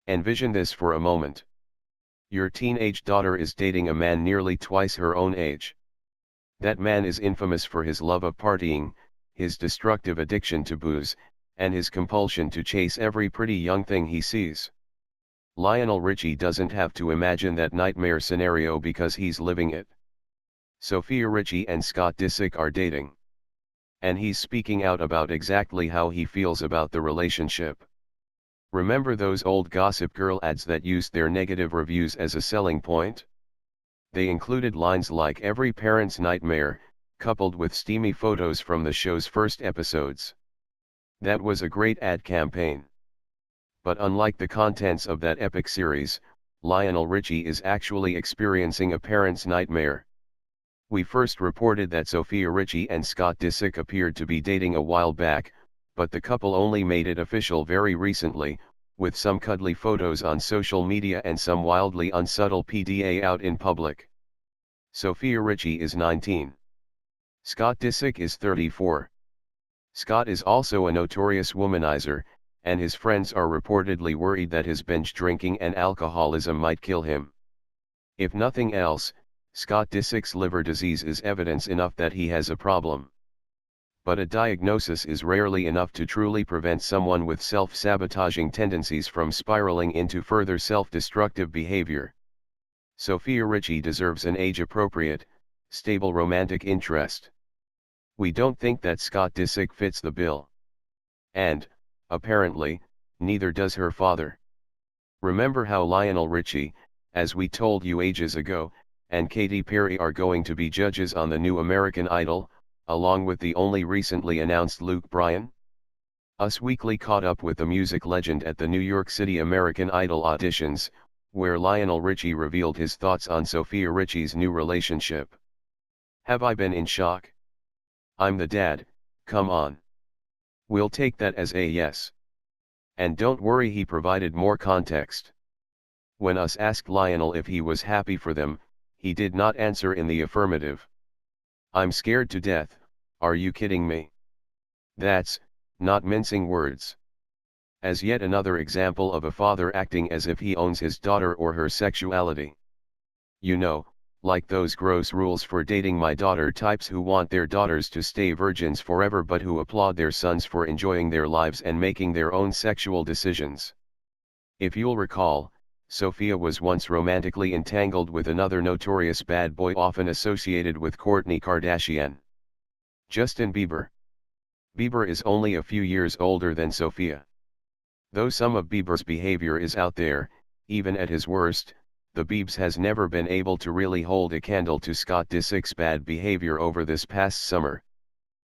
Envision this for a moment. Your teenage daughter is dating a man nearly twice her own age. That man is infamous for his love of partying, his destructive addiction to booze, and his compulsion to chase every pretty young thing he sees. Lionel Richie doesn't have to imagine that nightmare scenario because he's living it. Sofia Richie and Scott Disick are dating. And he's speaking out about exactly how he feels about the relationship. Remember those old Gossip Girl ads that used their negative reviews as a selling point? They included lines like "every parent's nightmare," coupled with steamy photos from the show's first episodes. That was a great ad campaign. But unlike the contents of that epic series, Lionel Richie is actually experiencing a parent's nightmare. We first reported that Sofia Richie and Scott Disick appeared to be dating a while back, but the couple only made it official very recently, with some cuddly photos on social media and some wildly unsubtle PDA out in public. Sofia Richie is 19. Scott Disick is 34. Scott is also a notorious womanizer, and his friends are reportedly worried that his binge drinking and alcoholism might kill him. If nothing else, Scott Disick's liver disease is evidence enough that he has a problem. But a diagnosis is rarely enough to truly prevent someone with self-sabotaging tendencies from spiraling into further self-destructive behavior. Sofia Richie deserves an age-appropriate, stable romantic interest. We don't think that Scott Disick fits the bill. And, apparently, neither does her father. Remember how Lionel Richie, as we told you ages ago, and Katy Perry are going to be judges on the new American Idol, along with the only recently announced Luke Bryan? Us Weekly caught up with the music legend at the New York City American Idol auditions, where Lionel Richie revealed his thoughts on Sofia Richie's new relationship. "Have I been in shock? I'm the dad, come on. We'll take that as a yes." And don't worry, he provided more context. When us asked Lionel if he was happy for them, he did not answer in the affirmative. "I'm scared to death, are you kidding me?" That's, not mincing words. As yet another example of a father acting as if he owns his daughter or her sexuality. You know, like those gross rules for dating my daughter types who want their daughters to stay virgins forever but who applaud their sons for enjoying their lives and making their own sexual decisions. If you'll recall, Sofia was once romantically entangled with another notorious bad boy often associated with Kourtney Kardashian. Justin Bieber. Bieber is only a few years older than Sofia. Though some of Bieber's behavior is out there, even at his worst, the Biebs has never been able to really hold a candle to Scott Disick's bad behavior over this past summer.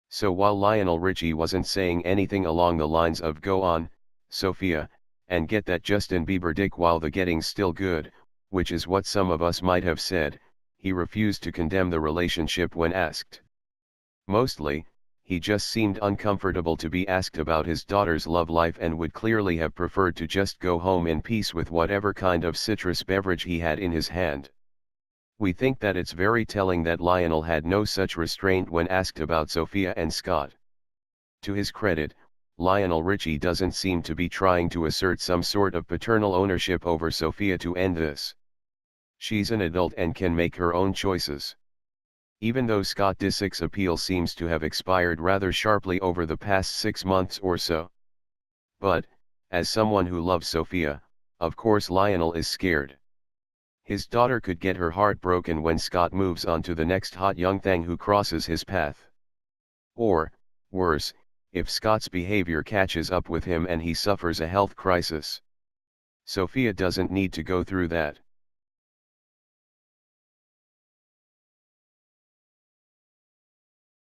So while Lionel Richie wasn't saying anything along the lines of "go on, Sofia, and get that Justin Bieber dick while the getting's still good," which is what some of us might have said, he refused to condemn the relationship when asked. Mostly, he just seemed uncomfortable to be asked about his daughter's love life and would clearly have preferred to just go home in peace with whatever kind of citrus beverage he had in his hand. We think that it's very telling that Lionel had no such restraint when asked about Sofia and Scott. To his credit, Lionel Richie doesn't seem to be trying to assert some sort of paternal ownership over Sofia to end this. She's an adult and can make her own choices. Even though Scott Disick's appeal seems to have expired rather sharply over the past 6 months or so. But, as someone who loves Sofia, of course Lionel is scared. His daughter could get her heart broken when Scott moves on to the next hot young thing who crosses his path. Or, worse, if Scott's behavior catches up with him and he suffers a health crisis. Sofia doesn't need to go through that.